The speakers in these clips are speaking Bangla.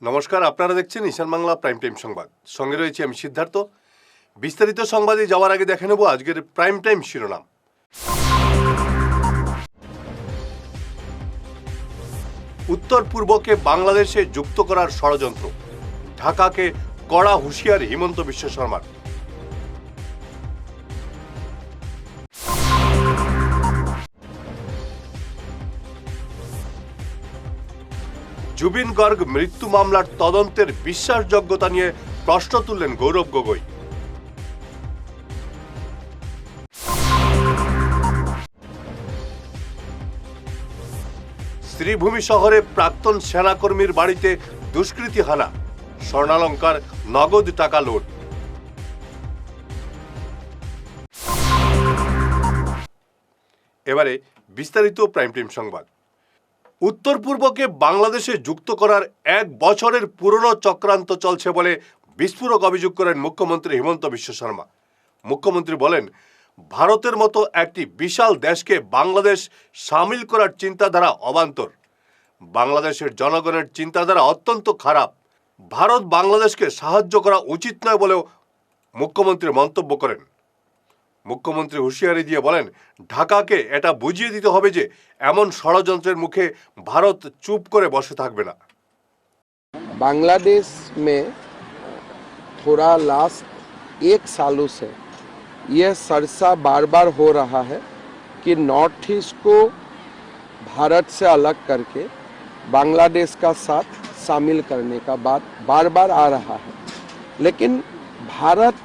নমস্কার, আপনারা দেখছেন ঈশান বাংলা প্রাইম টাইম সংবাদ। সঙ্গে রয়েছে আমি সিদ্ধার্থ। বিস্তারিত সংবাদে যাওয়ার আগে দেখে নেব আজকের প্রাইম টাইম শিরোনাম। উত্তর পূর্বকে বাংলাদেশে যুক্ত করার ষড়যন্ত্র, ঢাকাকে কড়া হুঁশিয়ারি হিমন্ত বিশ্ব শর্মার। জুবিন গর্গ মৃত্যু মামলার তদন্তের বিশ্বাসযোগ্যতা নিয়ে প্রশ্ন তুললেন গৌরব গগৈ। শ্রীভূমি শহরে প্রাক্তন সেনাকর্মীর বাড়িতে দুষ্কৃতী হানা, স্বর্ণালংকার, নগদ টাকা লুট। এবারে বিস্তারিত প্রাইম টাইম সংবাদ। উত্তর পূর্বকে বাংলাদেশে যুক্ত করার 1 বছরের পুরনো চক্রান্ত চলছে বলে বিস্ফোরক অভিযোগ করেন মুখ্যমন্ত্রী হিমন্ত বিশ্ব শর্মা। মুখ্যমন্ত্রী বলেন, ভারতের মতো একটি বিশাল দেশকে বাংলাদেশ সামিল করার চিন্তাধারা অবান্তর। বাংলাদেশের জনগণের চিন্তাধারা অত্যন্ত খারাপ। ভারত বাংলাদেশকে সাহায্য করা উচিত নয় বলেও মুখ্যমন্ত্রী মন্তব্য করেন। মুখ্যমন্ত্রী হুঁশিয়ারি দিয়ে বলেন, ঢাকাকে এটা বুঝিয়ে দিতে হবে যে এমন ষড়যন্ত্রের মুখে ভারত চুপ করে বসে থাকবে না। बांग्लादेश में थोड़ा लास्ट 1 सालों से यह चर्चा बार बार हो रहा है कि नॉर्थ ईस्ट को भारत से अलग करके बांग्लादेश का साथ शामिल करने का बात बार बार आ रहा है। लेकिन भारत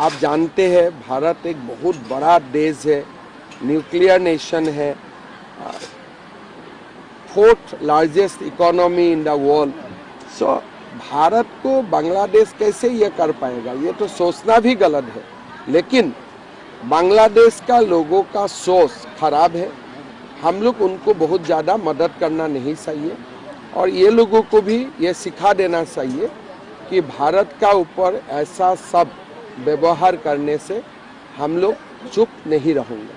आप जानते हैं, भारत एक बहुत बड़ा देश है, न्यूक्लियर नेशन है, 4th largest economy in the world. So Bharat को बांग्लादेश कैसे ये कर पाएगा, ये तो सोचना भी गलत है। लेकिन बांग्लादेश का लोगों का सोच खराब है। हम लोग उनको बहुत ज़्यादा मदद करना नहीं चाहिए और ये लोगों को भी ये सिखा देना चाहिए कि भारत का ऊपर ऐसा सब व्यवहार करने से हम लोग चुप नहीं रहेंगे।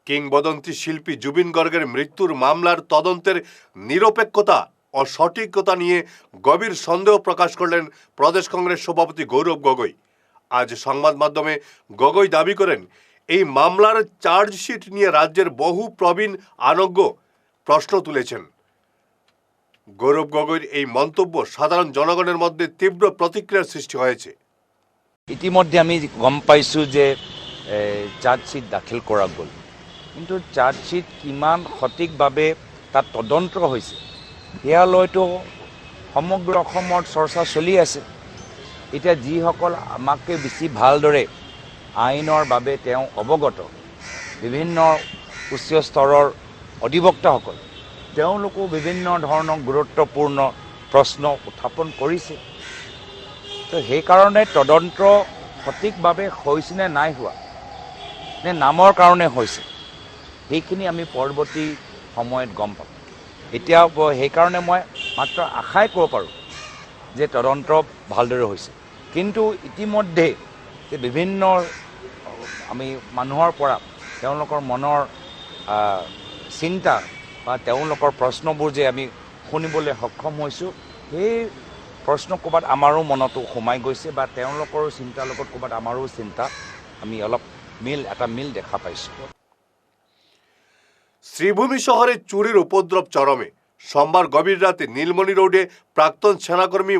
কিংবদন্তি শিল্পী জুবিন গর্গের মৃত্যুর মামলার তদন্তের নিরপেক্ষতা ও সঠিকতা নিয়ে গভীর সন্দেহ প্রকাশ করলেন প্রদেশ কংগ্রেস সভাপতি গৌরব গগৈ। আজ সংবাদ মাধ্যমে গগৈ দাবি করেন, এই মামলার চার্জশিট নিয়ে রাজ্যের বহু প্রবীণ আনজ্ঞ প্রশ্ন তুলেছেন। গৌরব গগৈর এই মন্তব্য সাধারণ জনগণের মধ্যে তীব্র প্রতিক্রিয়ার সৃষ্টি হয়েছে। ইতিমধ্যে আমি গম পাইছোঁ যে চাৰ্জশ্বিট দাখিল কৰা গ'ল, কিন্তু চাৰ্জশ্বিট কিমান সঠিকভাৱে তাত তদন্ত হৈছে সেয়া লৈতো সমগ্ৰ অসমৰ চৰ্চা চলি আছে। এতিয়া যিসকল আমাতকৈ বেছি ভালদৰে আইনৰ বাবে তেওঁ অৱগত, বিভিন্ন উচ্চ স্তৰৰ অধিবক্তাসকল, তেওঁলোকো বিভিন্ন ধৰণৰ গুৰুত্বপূৰ্ণ প্ৰশ্ন উত্থাপন কৰিছে। তো সেইকাৰণে তদন্ত সঠিকভাৱে হৈছে নে নাই হোৱা, নে নামৰ কাৰণে হৈছে, সেইখিনি আমি পৰৱৰ্তী সময়ত গম পাম। এতিয়া সেইকাৰণে মই মাত্ৰ আশাই ক'ব পাৰোঁ যে তদন্ত ভালদৰে হৈছে। কিন্তু ইতিমধ্যে যে বিভিন্ন আমি মানুহৰ পৰা তেওঁলোকৰ মনৰ চিন্তা বা তেওঁলোকৰ প্ৰশ্নবোৰ যে আমি শুনিবলৈ সক্ষম হৈছোঁ, সেই প্ৰশ্ন ক'ৰবাত আমাৰো মনতো সোমাই গৈছে বা তেওঁলোকৰ চিন্তাৰ লগত ক'ৰবাত আমাৰো চিন্তা আমি অলপ মিল দেখা পাইছোঁ। শ্রীভূমি শহরে চুরির উপদ্রব চরমে। সোমবার গভীর রাতে নীলমণি রোডে প্রাক্তন সেনাকর্মী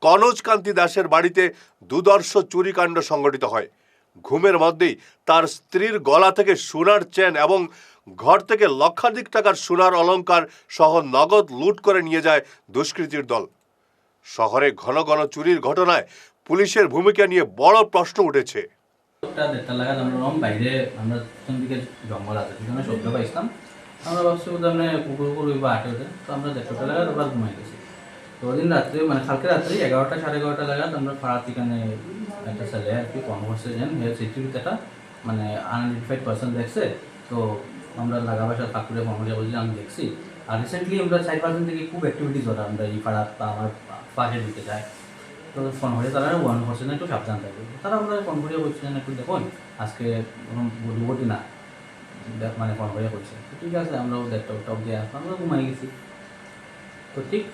কনজ কান্তি দাসের বাড়িতে দুর্ধর্ষ চুরিকাণ্ড সংঘটিত হয়। ঘুমের মধ্যেই তার স্ত্রীর গলা থেকে সোনার চেন এবং ঘর থেকে লক্ষাধিক টাকার সোনার অলংকার সহ নগদ লুট করে নিয়ে যায় দুষ্কৃতীর দল। শহরে ঘন ঘন চুরির ঘটনায় পুলিশের ভূমিকা নিয়ে বড় প্রশ্ন উঠেছে। বাইরে আমরা দিকে জঙ্গল আছে, সেখানে শব্দ পাইছিলাম। আমরা ভাবছি কুকুর আটে ওঠে, তো আমরা 1:30টা লাগাত আবার ঘুমাই গেছি। তো ওদিন রাত্রে কালকে রাত্রে 11টা সাড়ে 11টা লাগাত আমরা পাড়ার এখানে একটা ছেলে আর কি কর্ম করছে, সিকিউরিটি একটা আনআইডেন্টিফাইড পার্সন দেখছে। তো আমরা লাগা বাসার ঠাকুরে ফর্মালিয়া বলছি আমি দেখছি। আর রিসেন্টলি আমরা 4-5 দিন থেকে খুব অ্যাক্টিভিটিস হয় আমরা এই পাড়া বা আমার পাশে দিতে যাই। তো ফোন করে তারা ওয়ার্ন করছে না একটু সাবধান থাকবে। তারা আমরা ফোন করিয়া বলছিলেন একটু দেখুন আজকে দুর্গতি না, ফোন করিয়া করছে। তো ঠিক আছে, আমরাও 1:30টা অব্দি আসলাম, আমরা ঘুমাই গেছি। তো ঠিক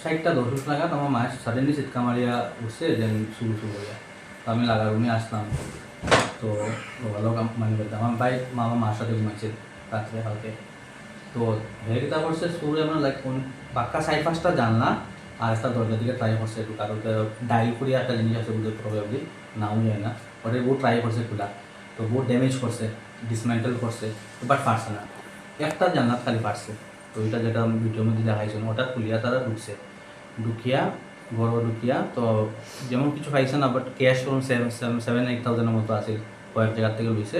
60টা 10 লাগাত আমার মায়ের সাডেনলি চিৎকার মারিয়া উঠছে দেন শুরু হইয়া তো আমি লাগা রুমে আসলাম তো লগালগ মানে আমার ভাই মামা মার সাথে ঘুমাইছে রাত্রে কালকে তো হেরে কিতা করছে শুরু আমরা লাইক পাক্কা 4-5টা জানলা আর একটা দরজা দিকে ট্রাই করছে একটু কারণ ডাইল করিয়া একটা জিনিস আছে বুঝতে প্রবাবলি নাও যায় না ওটা বহু ট্রাই করছে খোলা তো বহু ড্যামেজ করছে ডিসমেন্টেল করছে বাট পারছে না একটা জান্নাত খালি পারছে তো ওইটা যেটা আমি ভিডিওর মধ্যে দেখাইছিলাম ওটা খুলিয়া তারা ঢুকিয়া ঘর ঢুকিয়া তো যেমন কিছু পাইছে না বাট ক্যাশ করুন 7-8,000-এর মতো আছে কয়েক জায়গার থেকে লইছে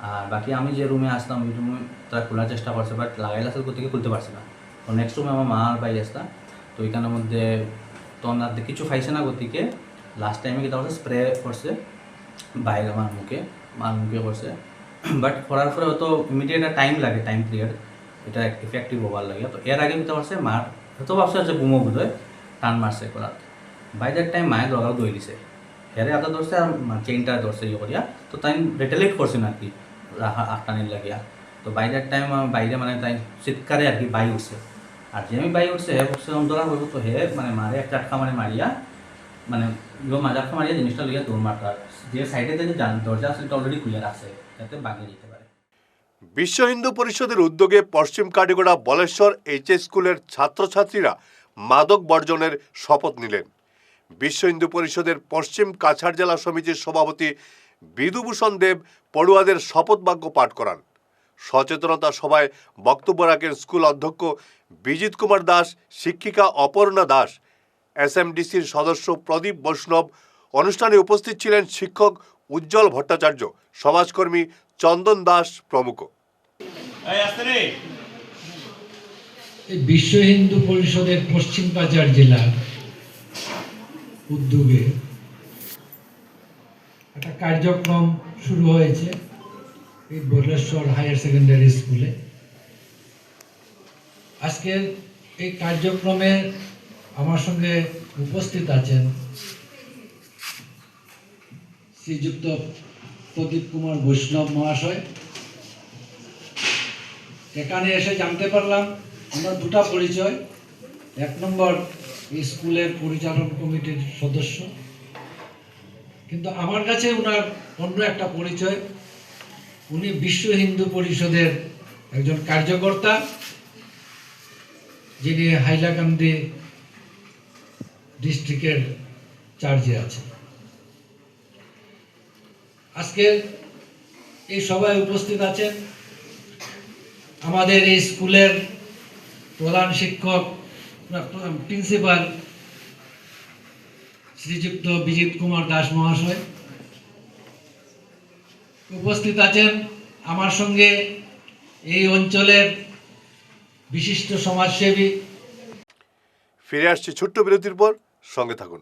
আর বাকি আমি যে রুমে আসলাম ওই রুমে তারা খোলার চেষ্টা করছে বাট লাগাইল আসলে কোথেকে খুলতে পারছে না তো নেক্সট রুমে আমার মা আর ভাই আসতাম তো ওইখানের মধ্যে তখন আর কিছু পাইছে না গতিকে লাস্ট টাইমে কি করছে স্প্রে করছে বাইরে আমার মার মুখে করছে বাট করার পরে হয়তো ইমিডিয়েট একটা টাইম লাগে টাইম পিরিয়ড এটা ইফেক্টিভ হবার লাগে তো এর আগে কিতা করছে মার হয়তো ভাবছে যে বুমো বোধ হয় টান মারছে করাত বাই দ্যাট টাইম মায়ের লগাও দই দিছে হেরে আদা ধরছে আর চেইনটা ধরছে ইয়ে করিয়া তো তাই রেটেলেট করছে না আর কি আটটানির লাগিয়া তো বাই দ্যাট টাইম বাইরে মানে তাই চিৎকারে আর কি বাই উঠছে আর যে আমি বাই উঠছে হে বসে অন্তরা হইব তো হে মানে মারে একটা আটকা মারিয়া মানে মাজারটা মারিয়া জিনিসটা লিয়া দৌড় মারটা যে সাইডে যে দরজা আছে এটা অলরেডি খুলে রাখছে যাতে বাগিয়ে যেতে পারে। বিশ্ব হিন্দু পরিষদের উদ্যোগে পশ্চিম কাটিগড়া বলেশ্বর এইচএস স্কুলের ছাত্রছাত্রীরা মাদক বর্জনের শপথ নিলেন। বিশ্ব হিন্দু পরিষদের পশ্চিম কাছাড় জেলা সমিতির সভাপতি বিধুভূষণ দেব পড়ুয়াদের শপথ বাক্য পাঠ করান। সচেতনতা সভায় বক্তব্য রাখেন স্কুল অধ্যক্ষ বিজিত কুমার দাস, শিক্ষিকা অপর্ণা দাস, এসএমডিসির সদস্য প্রদীপ বৈষ্ণব। অনুষ্ঠানে উপস্থিত ছিলেন শিক্ষক উজ্জ্বল ভট্টাচার্য, সমাজকর্মী চন্দন দাস প্রমুখ। এই বিশ্ব হিন্দু পরিষদের পশ্চিম কাছাড় জেলার উদ্যোগে একটা কার্যক্রম শুরু হয়েছে এই বলেশ্বর হায়ার সেকেন্ডারি স্কুলে। আজকের এই কার্যক্রমে আমার সঙ্গে উপস্থিত আছেন শ্রীযুক্ত প্রদীপ কুমার বৈষ্ণব মহাশয়। এখানে এসে জানতে পারলাম আমরা দুটা পরিচয়। এক নম্বর এই স্কুলের পরিচালন কমিটির সদস্য, কিন্তু আমার কাছে ওনার অন্য একটা পরিচয়, উনি বিশ্ব হিন্দু পরিষদের একজন কার্যকর্তা যিনি হাইলাকান্দি ডিস্ট্রিক্টের চার্জে আছেন। আজকে এই সভায় উপস্থিত আছেন আমাদের এই স্কুলের প্রধান শিক্ষক প্রিন্সিপাল শ্রীযুক্ত বিজিত কুমার দাস মহাশয়। উপস্থিত আছেন আমার সঙ্গে এই অঞ্চলের বিশিষ্ট সমাজসেবী। ফিরে আসছি ছোট্ট বিরতির পর, সঙ্গে থাকুন।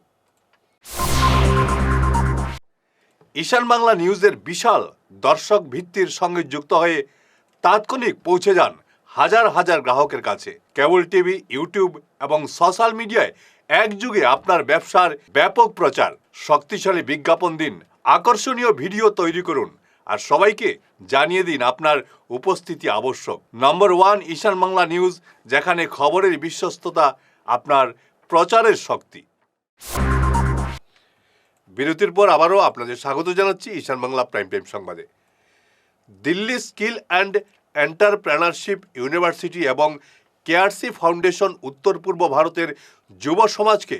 ঈশান বাংলা নিউজের বিশাল দর্শক ভিত্তির সঙ্গে যুক্ত হয়ে তাৎক্ষণিক পৌঁছে যান হাজার হাজার গ্রাহকের কাছে। কেবল টিভি, ইউটিউব এবং সোশ্যাল মিডিয়ায় একযুগে আপনার ব্যবসার ব্যাপক প্রচার। শক্তিশালী বিজ্ঞাপন দিন, আকর্ষণীয় ভিডিও তৈরি করুন আর সবাইকে জানিয়ে দিন আপনার উপস্থিতি আবশ্যক। নম্বর 1 ঈশান বাংলা নিউজ, যেখানে খবরের বিশ্বস্ততা আপনার প্রচারের শক্তি। বিরতির পর আবারও আপনাদের স্বাগত জানাচ্ছি ঈশান বাংলা প্রাইম টাইম সংবাদে। Delhi skill and entrepreneurship university এবং কেআরসি ফাউন্ডেশন উত্তর পূর্ব ভারতের যুব সমাজকে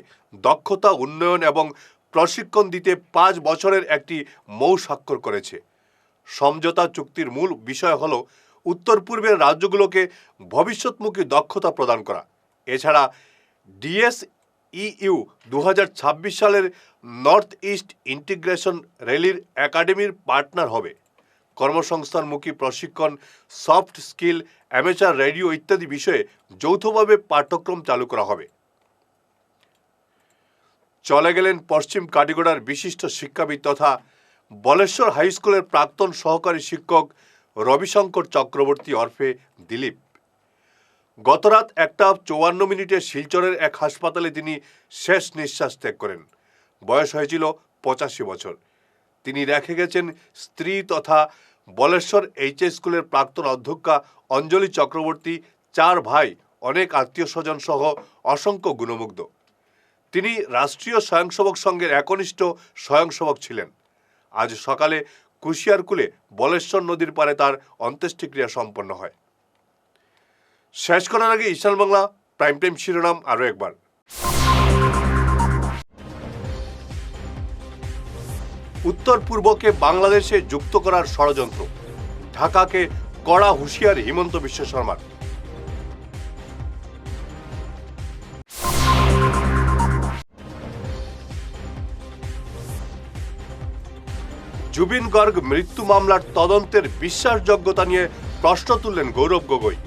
দক্ষতা উন্নয়ন এবং প্রশিক্ষণ দিতে 5 বছরের একটি মৌ স্বাক্ষর করেছে। সমঝোতা চুক্তির মূল বিষয় হল উত্তর পূর্বের রাজ্যগুলোকে ভবিষ্যৎমুখী দক্ষতা প্রদান করা। এছাড়া ডিএসইইউ 2026 সালের নর্থ ইস্ট ইন্টিগ্রেশন র্যালির একাডেমির পার্টনার হবে। কর্মসংস্থানমুখী প্রশিক্ষণ, সফট স্কিল, অ্যামেচার রেডিও ইত্যাদি বিষয়ে যৌথভাবে পাঠ্যক্রম চালু করা হবে। চলে গেলেন পশ্চিম কাটিগড়ার বিশিষ্ট শিক্ষাবিদ তথা বলেশ্বর হাই স্কুলের প্রাক্তন সহকারী শিক্ষক রবিশঙ্কর চক্রবর্তী ওরফে দিলীপ। গতরাত 1:54 শিলচরের এক হাসপাতালে তিনি শেষ নিঃশ্বাস ত্যাগ করেন। বয়স হয়েছিল 85 বছর। তিনি রেখে গেছেন স্ত্রী তথা বলেশ্বর এইচএস স্কুলের প্রাক্তন অধ্যক্ষা অঞ্জলি চক্রবর্তী, 4 ভাই অনেক আত্মীয় স্বজন সহ অসংখ্য গুণমুগ্ধ। তিনি রাষ্ট্রীয় স্বয়ংসেবক সংঘের একনিষ্ঠ স্বয়ংসেবক ছিলেন। আজ সকালে কুশিয়ারকুলে বলেশ্বর নদীর পারে তার অন্ত্যেষ্টিক্রিয়া সম্পন্ন হয়। শেষ করার আগে ঈশান বাংলা প্রাইম টাইম শিরোনাম আরও একবার। উত্তর পূর্বকে বাংলাদেশে যুক্ত করার ষড়যন্ত্র, ঢাকাকে কড়া হুঁশিয়ারি হিমন্ত বিশ্ব শর্মার। জুবিন গর্গ মৃত্যু মামলার তদন্তের বিশ্বাসযোগ্যতা নিয়ে প্রশ্ন তুললেন গৌরব গগৈ।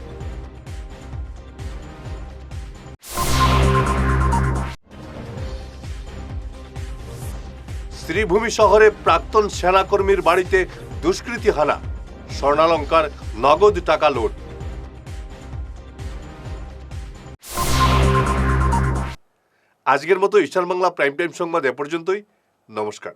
শ্রীভূমি শহরে প্রাক্তন সেনাকর্মীর বাড়িতে দুষ্কৃতী হানা, স্বর্ণালঙ্কার নগদ টাকা লুট। আজকের মতো ঈশান বাংলা প্রাইম টাইম সংবাদ এ পর্যন্তই। নমস্কার।